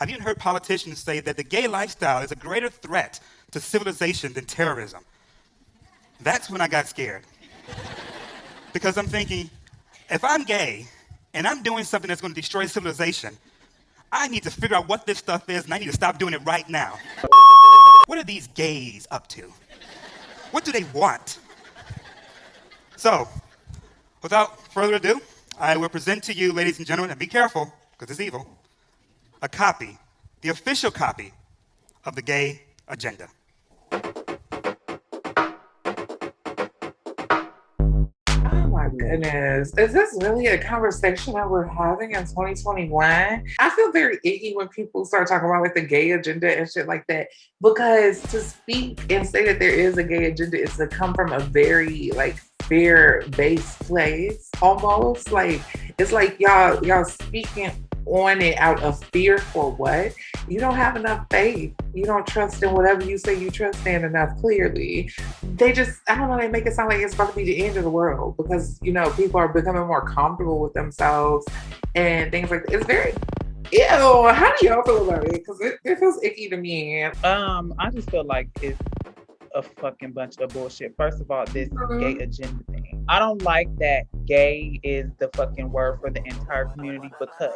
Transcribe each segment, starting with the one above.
I've even heard politicians say that the gay lifestyle is a greater threat to civilization than terrorism. That's when I got scared. Because I'm thinking, if I'm gay and I'm doing something that's going to destroy civilization, I need to figure out what this stuff is and I need to stop doing it right now. What are these gays up to? What do they want? So, without further ado, I will present to you, ladies and gentlemen, and be careful, because it's evil, a copy, the official copy of the gay agenda. Oh my goodness. Is this really a conversation that we're having in 2021? I feel very icky when people start talking about like the gay agenda and shit like that. Because to speak and say that there is a gay agenda is to come from a very like fear-based place almost. Like it's like y'all speaking on it out of fear for what? You don't have enough faith. You don't trust in whatever you say you trust in enough, clearly. They just, I don't know, they make it sound like it's about to be the end of the world because, you know, people are becoming more comfortable with themselves and things like that. It's very, ew, how do y'all feel about it? Because it feels icky to me. I just feel like it's a fucking bunch of bullshit. First of all, this gay agenda thing. I don't like that gay is the fucking word for the entire community because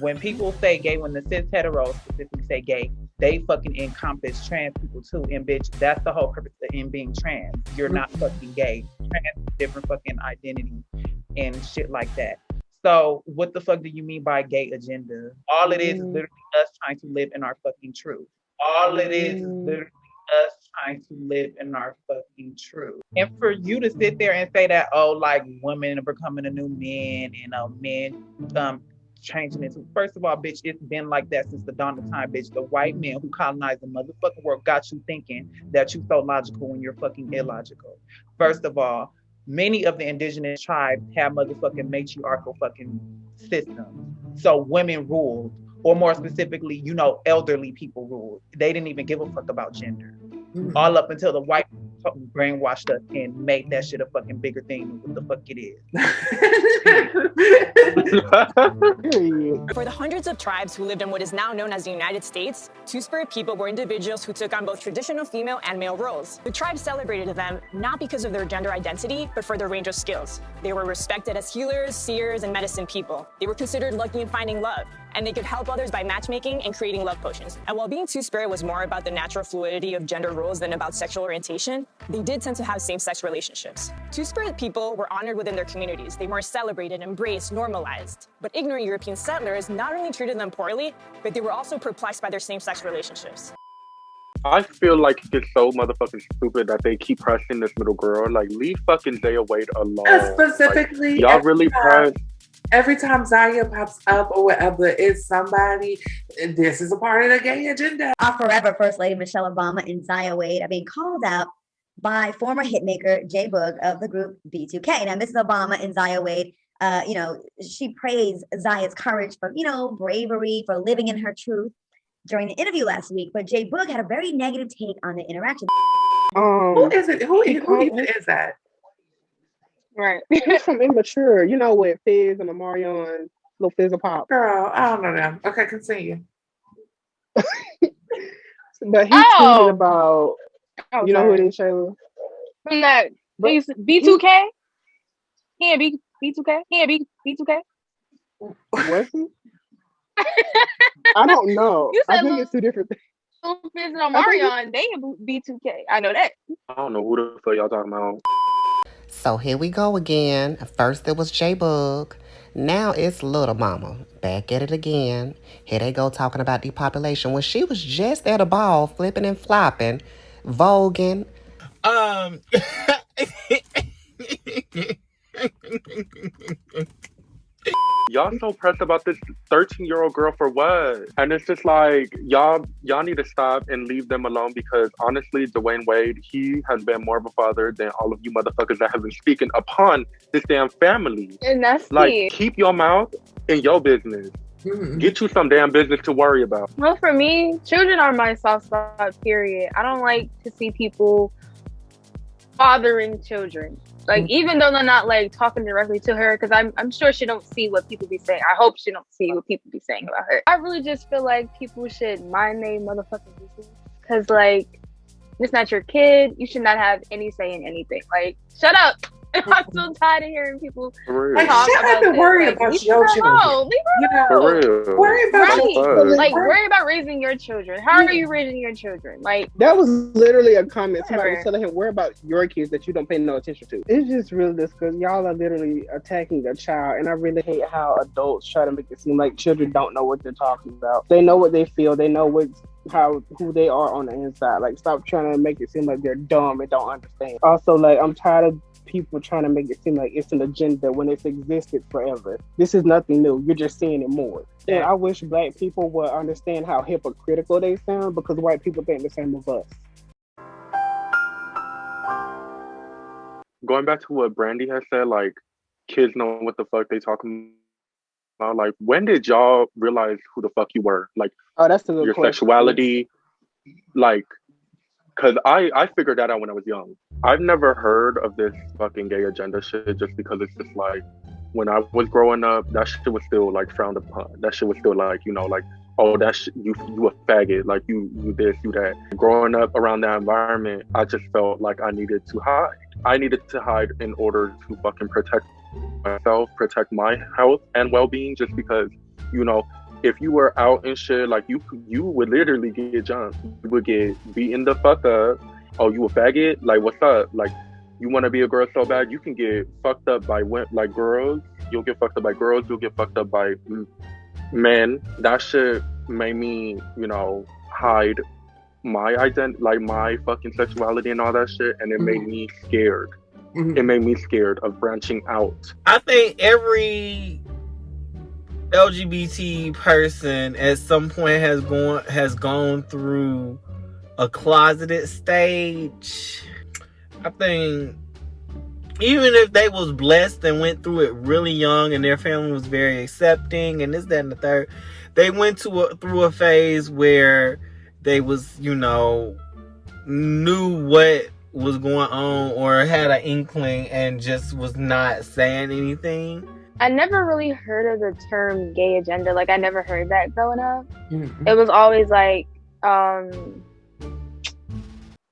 when people say gay, when the cis heteros specifically say gay, they fucking encompass trans people too. And bitch, that's the whole purpose in being trans. You're not fucking gay. Trans is different fucking identity and shit like that. So what the fuck do you mean by gay agenda? All it is literally us trying to live in our fucking truth. All it is literally us trying to live in our fucking truth. And for you to sit there and say that, oh, like women are becoming a new men and men changing into, first of all, bitch, it's been like that since the dawn of time, bitch. The white men who colonized the motherfucking world got you thinking that you so logical when you're fucking illogical. First of all, many of the indigenous tribes have motherfucking matriarchal fucking systems. So women ruled, or more specifically, you know, elderly people ruled. They didn't even give a fuck about gender. All up until the white brainwashed us and made that shit a fucking bigger thing than what the fuck it is. For the hundreds of tribes who lived in what is now known as the United States, Two-Spirit people were individuals who took on both traditional female and male roles. The tribe celebrated them not because of their gender identity, but for their range of skills. They were respected as healers, seers, and medicine people. They were considered lucky in finding love, and they could help others by matchmaking and creating love potions. And while being Two-Spirit was more about the natural fluidity of gender roles than about sexual orientation, they did tend to have same-sex relationships. Two-Spirit people were honored within their communities. They were celebrated, embraced, normalized. But ignorant European settlers not only treated them poorly, but they were also perplexed by their same-sex relationships. I feel like it's so motherfucking stupid that they keep pressing this little girl. Like, leave fucking Zaya Wade alone. Specifically, like, y'all really press. Every time Zaya pops up or whatever, it's somebody, this is a part of the gay agenda. Our forever First Lady Michelle Obama and Zaya Wade are being called out by former hitmaker J Boog of the group B2K. Now, Mrs. Obama and Zaya Wade, she praised Zaya's courage for, bravery, for living in her truth during the interview last week. But J Boog had a very negative take on the interaction. Who is it? Who even is that? Right. He's from Immature, with Fizz and Omarion, Lil Fizz and Pop. Girl, I don't know them. Okay, continue. But he tweeted about, you know who it is, Shayla? From that B2K? He ain't B2K? He ain't B2K? Was he? I don't know. I think it's two different things. Lil Fizz and Omarion, they B2K. I know that. I don't know who the fuck y'all talking about. So here we go again. First it was J Boog. Now it's Little Mama. Back at it again. Here they go talking about depopulation when she was just at a ball flipping and flopping, voguing. Y'all so pressed about this 13-year-old girl for what? And it's just like, y'all need to stop and leave them alone because honestly, Dwyane Wade, he has been more of a father than all of you motherfuckers that have been speaking upon this damn family. And that's like, keep your mouth in your business. Mm-hmm. Get you some damn business to worry about. Well, for me, children are my soft spot, period. I don't like to see people fathering children. Like, even though they're not like talking directly to her, because I'm sure she don't see what people be saying. I hope she don't see what people be saying about her. I really just feel like people should mind their motherfucking business, because like, it's not your kid. You should not have any say in anything. Like, shut up. I'm so tired of hearing people Like, talk shut about up and this. worry Like, about leave your her children. alone. Leave her For alone. real. Worry about Right. your children. Like, worry about raising your children. How are you raising your children? Like, That was literally a comment. Somebody was Whatever. telling him, worry about your kids that you don't pay no attention to. It's just really disgusting. Y'all are literally attacking a child, and I really hate how adults try to make it seem like children don't know what they're talking about. They know what they feel. They know who they are on the inside. Like, stop trying to make it seem like they're dumb and don't understand. Also, like, I'm tired of people trying to make it seem like it's an agenda when it's existed forever. This is nothing new. You're just seeing it more. And I wish Black people would understand how hypocritical they sound, because white people think the same of us. Going back to what Brandy has said, like, kids know what the fuck they talking about. Like, when did y'all realize who the fuck you were? Like, Oh, that's a good your question. sexuality, like, because I figured that out when I was young. I've never heard of this fucking gay agenda shit, just because it's just like, when I was growing up, that shit was still like frowned upon. That shit was still like, you know, like, oh, that shit, you a faggot, like you this, you that. Growing up around that environment, I just felt like I needed to hide. I needed to hide in order to fucking protect myself, protect my health and well-being, just because, you know, if you were out and shit, like, you would literally get jumped. You would get beaten the fuck up. Oh, you a faggot? Like, what's up? Like, you want to be a girl so bad, you can get fucked up by like girls. You'll get fucked up by girls. You'll get fucked up by men. That shit made me, you know, hide my identity, like my fucking sexuality and all that shit, and it made me scared. It made me scared of branching out. I think every LGBT person at some point has gone through a closeted stage. I think even if they was blessed and went through it really young and their family was very accepting and this, that, and the third, they went through a phase where they was, you know, knew what was going on or had an inkling and just was not saying anything. I never really heard of the term gay agenda. Like, I never heard that growing up. It was always like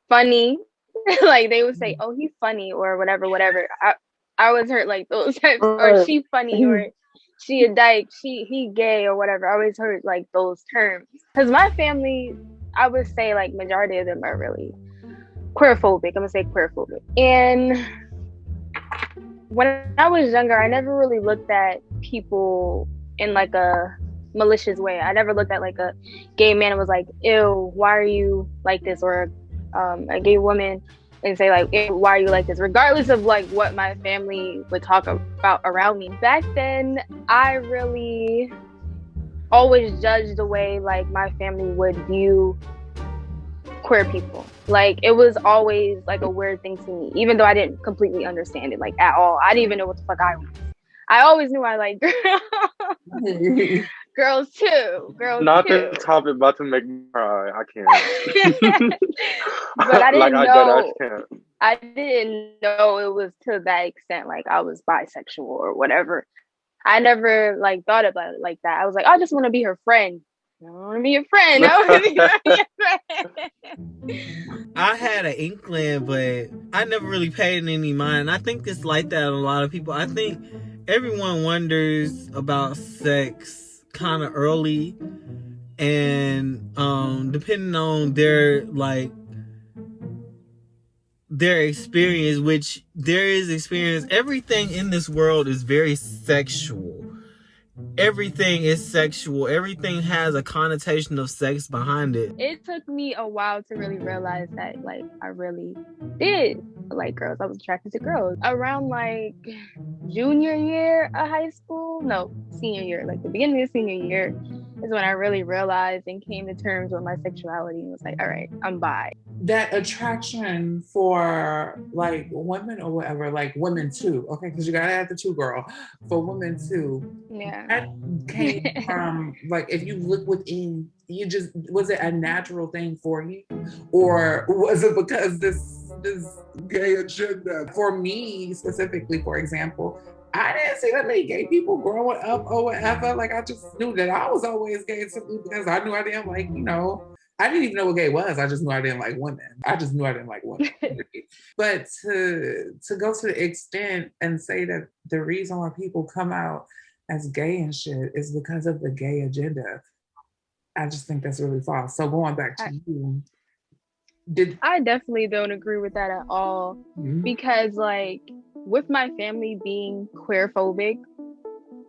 funny. Like, they would say, oh, he's funny or whatever. I always heard like those types, or she funny, or she a dyke, he gay or whatever. I always heard like those terms. Because my family, I would say like majority of them are really queerphobic. I'm gonna say queerphobic. And when I was younger, I never really looked at people in like a malicious way. I never looked at like a gay man and was like, ew, why are you like this? Or a gay woman and say like, ew, why are you like this? Regardless of like what my family would talk about around me. Back then, I really always judged the way like my family would view queer people. Like, it was always like a weird thing to me, even though I didn't completely understand it like at all. I didn't even know what the fuck I was. I always knew I liked girls too. Not the topic about to make me cry. I can't. But I didn't like, know. can't. I didn't know it was to that extent. Like, I was bisexual or whatever. I never like thought about it like that. I was like, I just want to be her friend. I want to be your friend. I want to be your friend. I had an inkling, but I never really paid any mind. I think it's like that in a lot of people. I think everyone wonders about sex kind of early, and depending on their experience, which there is experience. Everything in this world is very sexual. Everything is sexual. Everything has a connotation of sex behind it. It took me a while to really realize that, like, I really did like girls. I was attracted to girls. Around, like, junior year of high school, no, senior year, like the beginning of senior year is when I really realized and came to terms with my sexuality and was like, all right, I'm bi. That attraction for like women or whatever, like women too, okay, because you gotta have the two, girl, for women too. Yeah. That came from, like, if you look within, was it a natural thing for you? Or was it because this this gay agenda. For me, specifically, for example, I didn't see that many gay people growing up or whatever. Like, I just knew that I was always gay simply because I knew I didn't like, I didn't even know what gay was. I just knew I didn't like women. But to go to the extent and say that the reason why people come out as gay and shit is because of the gay agenda, I just think that's really false. So going back to you, I definitely don't agree with that at all. Because like with my family being queerphobic,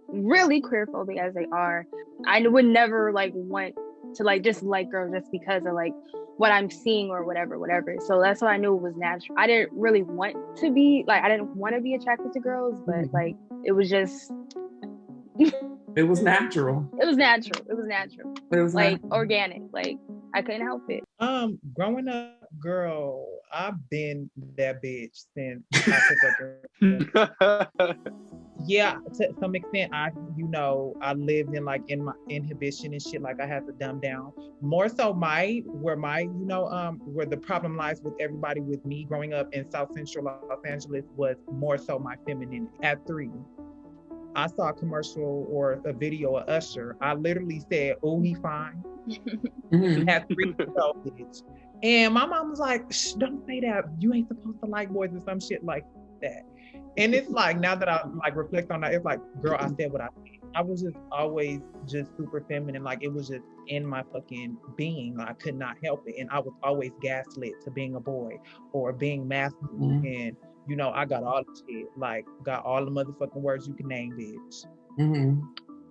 really queerphobic as they are, I would never like want to like just like girls just because of like what I'm seeing or whatever. So that's why I knew it was natural. I didn't really want to be like, I didn't want to be attracted to girls, but like it was just it was natural. It was like natural. Organic. Like I couldn't help it. Growing up, girl, I've been that bitch since I took a girl. Yeah, to some extent, I lived in like in my inhibition and shit. Like I had to dumb down. More so, where the problem lies with everybody with me growing up in South Central Los Angeles was more so my femininity. At 3, I saw a commercial or a video of Usher. I literally said, "Oh, he fine." At 3 years old, bitch. And my mom was like, "Shh, don't say that. You ain't supposed to like boys," and some shit like that. And it's like, now that I like reflect on that, it's like, girl, I said what I said. I was just always just super feminine. Like it was just in my fucking being. I could not help it. And I was always gaslit to being a boy or being masculine. And, I got all the shit. Like, got all the motherfucking words you can name, bitch.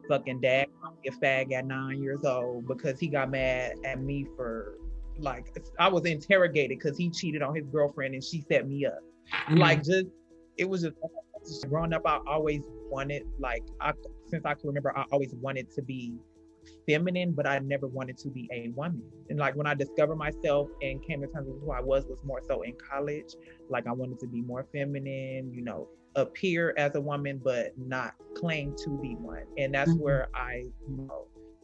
Fucking dad called me a fag at 9 years old because he got mad at me for, like, I was interrogated because he cheated on his girlfriend and she set me up. Like, just, it was just growing up. I always wanted, like, since I can remember, I always wanted to be feminine, but I never wanted to be a woman. And like when I discovered myself and came to terms with who I was more so in college. Like I wanted to be more feminine, appear as a woman, but not claim to be one. And that's where I,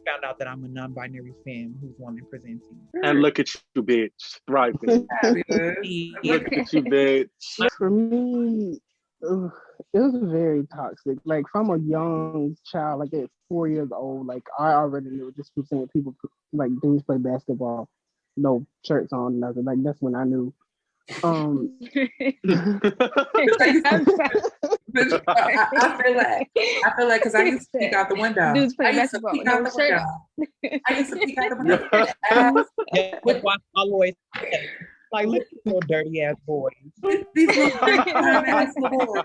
found out that I'm a non-binary femme who's woman presenting. And look at you, bitch, thriving. Look at you, bitch. For me, it was very toxic. Like from a young child, like at 4 years old, like I already knew just from seeing people like dudes play basketball, no shirts on, nothing. Like that's when I knew. I feel like because I used to peek out the window. Dudes play basketball. I used to peek out the window. With always like look at little dirty ass boys. These little ass boys.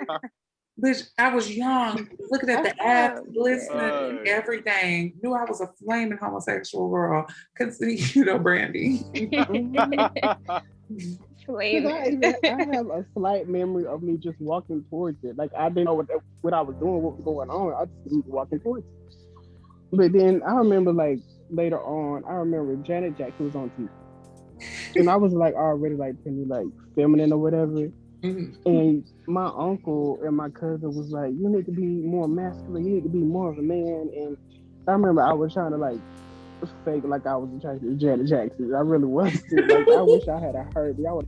Bitch, I was young, looking at the abs, glistening, and everything. Knew I was a flaming homosexual girl. Cause Brandy. I have a slight memory of me just walking towards it. Like I didn't know what I was doing, what was going on. I just was walking towards it. But then I remember like later on, I remember Janet Jackson was on TV. And I was like already like pretty like feminine or whatever. And my uncle and my cousin was like, you need to be more masculine, you need to be more of a man. And I remember I was trying to like fake like I was attracted to Janet Jackson. I really was. Like I wish I had heard it. I would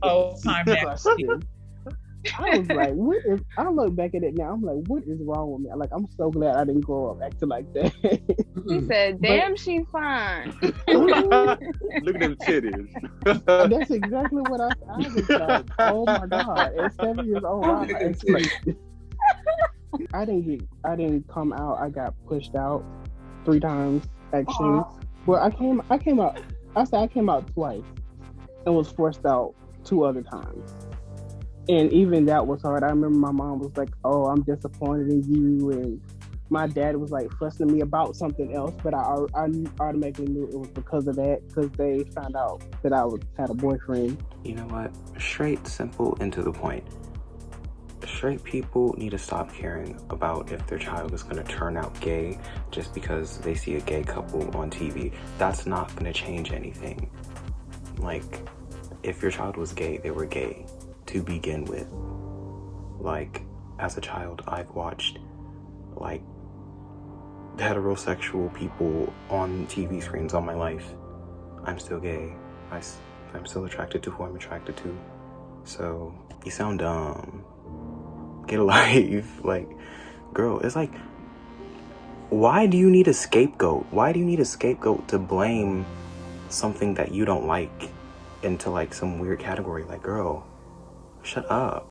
I was like, what is, I look back at it now, I'm like, what is wrong with me? Like, I'm so glad I didn't grow up acting like that. He said, damn, she's fine. Look at them titties. That's exactly what I was like, oh my God. At 7 years old, I didn't come out. I got pushed out 3 times, actually. Well, I came out twice and was forced out 2 other times. And even that was hard. I remember my mom was like, oh, I'm disappointed in you. And my dad was like fussing at me about something else, but I automatically knew it was because of that, because they found out that I had a boyfriend. You know what? Straight, simple, and to the point. Straight people need to stop caring about if their child is going to turn out gay just because they see a gay couple on TV. That's not going to change anything. Like, if your child was gay, they were gay to begin with. Like, as a child, I've watched, like, heterosexual people on TV screens all my life. I'm still gay. I'm still attracted to who I'm attracted to. So you sound dumb. Get a life. Like, girl, it's like, why do you need a scapegoat? Why do you need a scapegoat to blame something that you don't like into like some weird category? Like, girl, shut up.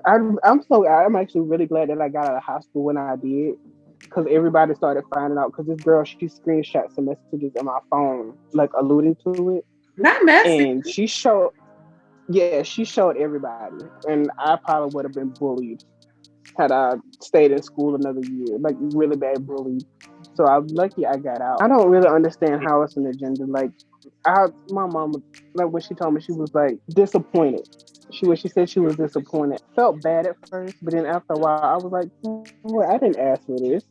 I'm actually really glad that I got out of high school when I did, because everybody started finding out. Because this girl, she screenshot some messages on my phone, like alluding to it. Not messy. And she showed everybody, and I probably would have been bullied had I stayed in school another year, like really bad bullied. So I'm lucky I got out. I don't really understand how it's an agenda. Like, my mom, like when she told me, she was like disappointed. When she said she was disappointed, felt bad at first, but then after a while, I was like, well, I didn't ask for this,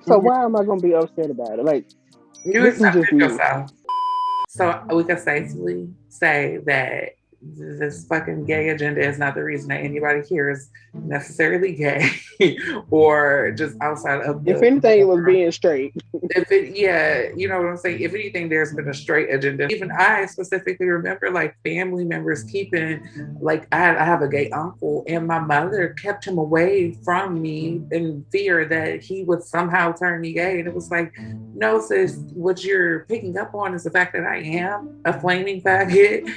so why am I gonna be upset about it? Like, you accepted yourself. So we can safely say that this fucking gay agenda is not the reason that anybody here is necessarily gay or just outside of if anything, it was being straight. You know what I'm saying? If anything, there's been a straight agenda. Even I specifically remember like family members keeping, like I have a gay uncle and my mother kept him away from me in fear that he would somehow turn me gay. And it was like, no, sis, what you're picking up on is the fact that I am a flaming faggot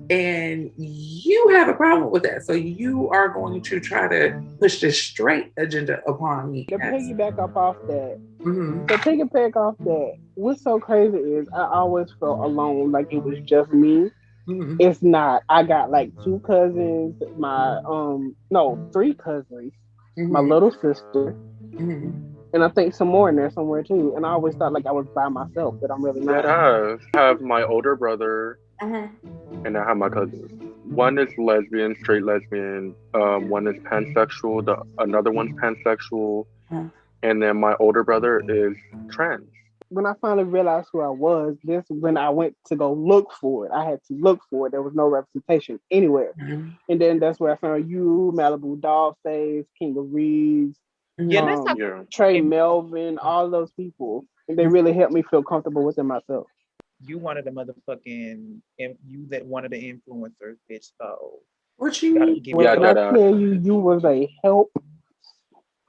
and you have a problem with that. So you are going to try to push this straight agenda upon me. To piggyback off that, what's so crazy is I always felt alone, like it was just me. It's not. I got like 2 cousins, three cousins, my little sister, and I think some more in there somewhere too. And I always thought like I was by myself, but I'm really not. I have my older brother, and I have my cousins. One is lesbian, straight lesbian. One is pansexual. Another one's pansexual. And then my older brother is trans. When I finally realized who I was, this when I went to go look for it. I had to look for it. There was no representation anywhere. And then that's where I found you, Malibu Dollface, King of Reeves, Trey Melvin, all those people. And they really helped me feel comfortable within myself. You one of the motherfucking, one of the influencers, bitch. So what you mean? When I tell you was a help.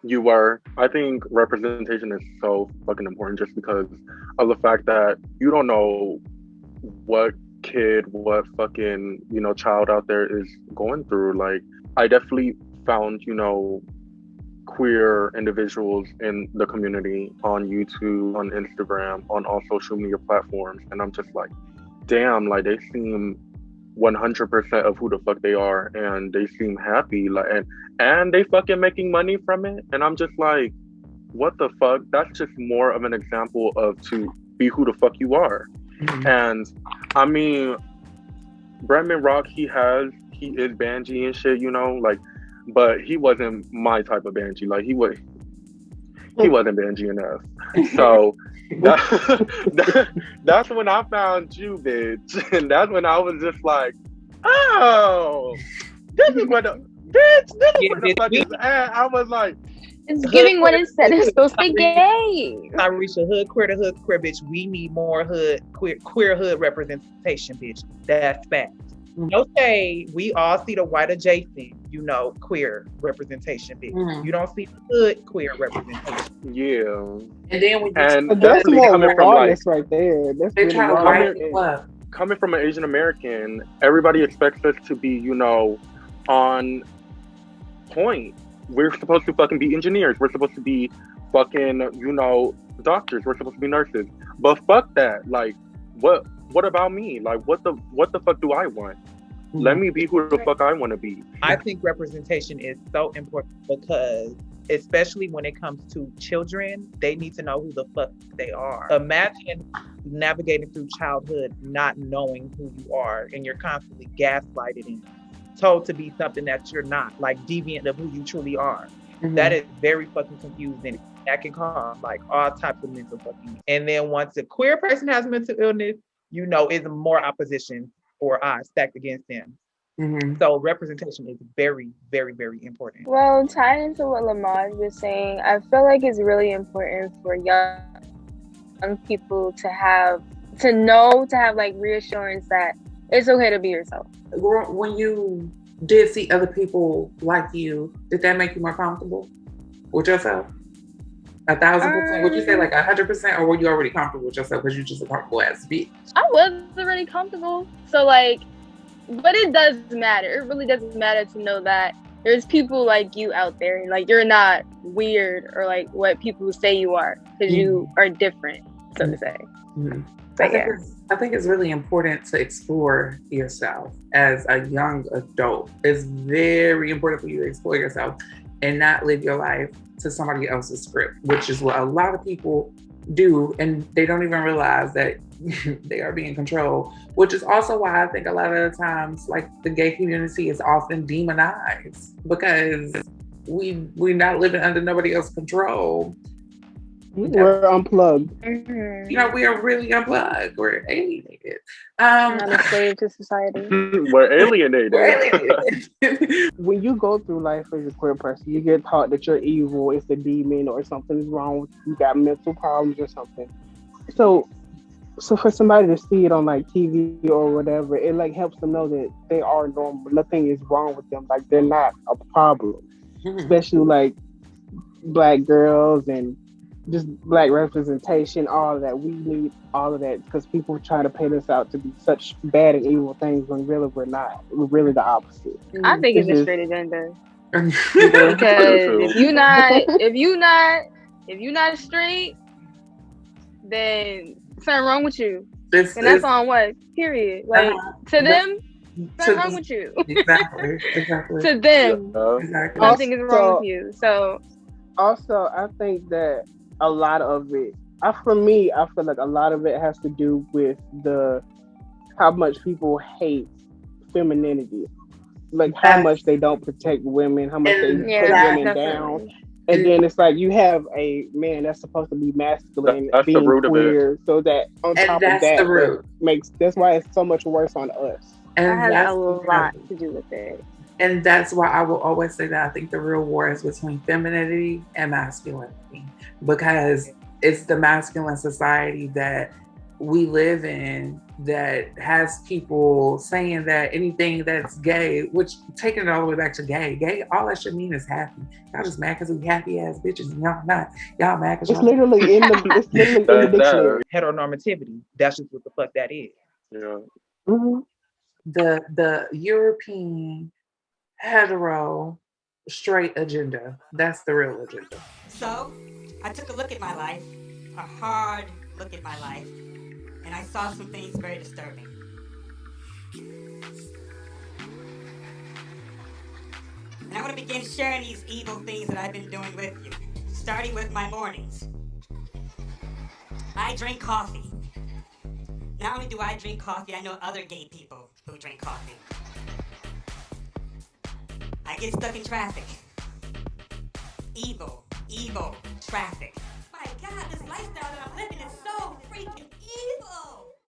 You were. I think representation is so fucking important just because of the fact that you don't know what kid, what fucking, child out there is going through. Like, I definitely found, queer individuals in the community on YouTube, on Instagram, on all social media platforms. And I'm just like, damn, like they seem 100% of who the fuck they are, and they seem happy, like, and they fucking making money from it. And I'm just like, what the fuck? That's just more of an example of to be who the fuck you are. And I mean, Bretman Rock, he is Banji and shit, like, but he wasn't my type of Banji. Like he wasn't Banji enough. So that's when I found you, bitch. And that's when I was just like, oh, this is what the fuck is at. I was like, it's giving what it said it's supposed to gay. I reached a hood queer to hood queer, bitch. We need more queer hood representation, bitch. That's fact. No shade. We all see the white adjacent, queer representation, bitch. You don't see the hood queer representation. Yeah. And then that's more lawless right there. That's they try to write it up. Coming from an Asian American, everybody expects us to be, on point. We're supposed to fucking be engineers. We're supposed to be fucking, doctors. We're supposed to be nurses. But fuck that. Like, what about me? Like, what the fuck do I want? Let me be who the fuck I want to be. I think representation is so important because, especially when it comes to children, they need to know who the fuck they are. Imagine navigating through childhood not knowing who you are, and you're constantly gaslighted and told to be something that you're not, like deviant of who you truly are. That is very fucking confusing. That can cause like all types of mental fucking. And then once a queer person has mental illness, it's more opposition or odds stacked against them. So representation is very, very, very important. Well, tying into what Lamaj was saying, I feel like it's really important for young people to have like reassurance that it's okay to be yourself. When you did see other people like you, did that make you more comfortable with yourself? 1,000%? Would you say like 100%, or were you already comfortable with yourself because you just a comfortable ass bitch? I was already comfortable. So like, but it does matter. It really doesn't matter to know that there's people like you out there. Like, you're not weird or like what people say you are, because you are different, so to say. But I think it's really important to explore yourself as a young adult. It's very important for you to explore yourself and not live your life to somebody else's script, which is what a lot of people do, and they don't even realize that they are being controlled, which is also why I think a lot of the times, like, the gay community is often demonized, because we're not living under nobody else's control. We're unplugged. You know, we are really unplugged. We're alienated. Not a slave to society. We're alienated. When you go through life as a queer person, you get taught that you're evil, it's a demon, or something's wrong with you, got mental problems or something. So for somebody to see it on like TV or whatever, it like helps them know that they are normal. Nothing is wrong with them. Like, they're not a problem. Especially like Black girls and just Black representation, all of that. We need all of that, because people try to paint us out to be such bad and evil things when really we're not. We're really the opposite. I think it's a straight agenda. Because if you're not straight, then something wrong with you. And that's on what? Period. Like, to them, something wrong with you. Exactly. To them, nothing is wrong with you. So also, I think that a lot of it, for me, I feel like a lot of it has to do with how much people hate femininity, like how much they don't protect women, how much they put women down. And then it's like you have a man that's supposed to be masculine that's being the root queer, of it. so that on top of that, that's why it's so much worse on us. And that has a lot to do with it. And that's why I will always say that I think the real war is between femininity and masculinity, because it's the masculine society that we live in that has people saying that anything that's gay, which taking it all the way back to gay, all that should mean is happy. Y'all just mad because we happy ass bitches and y'all not. Y'all mad because it's literally in the dictionary. Heteronormativity. That's just what the fuck that is. Yeah. Mm-hmm. The European hetero straight agenda. That's the real agenda. So I took a look at my life, a hard look at my life, and I saw some things very disturbing. And I want to begin sharing these evil things that I've been doing with you, starting with my mornings. I drink coffee. Not only do I drink coffee, I know other gay people who drink coffee. I get stuck in traffic. Evil traffic. My God, this lifestyle that I'm living is so freaking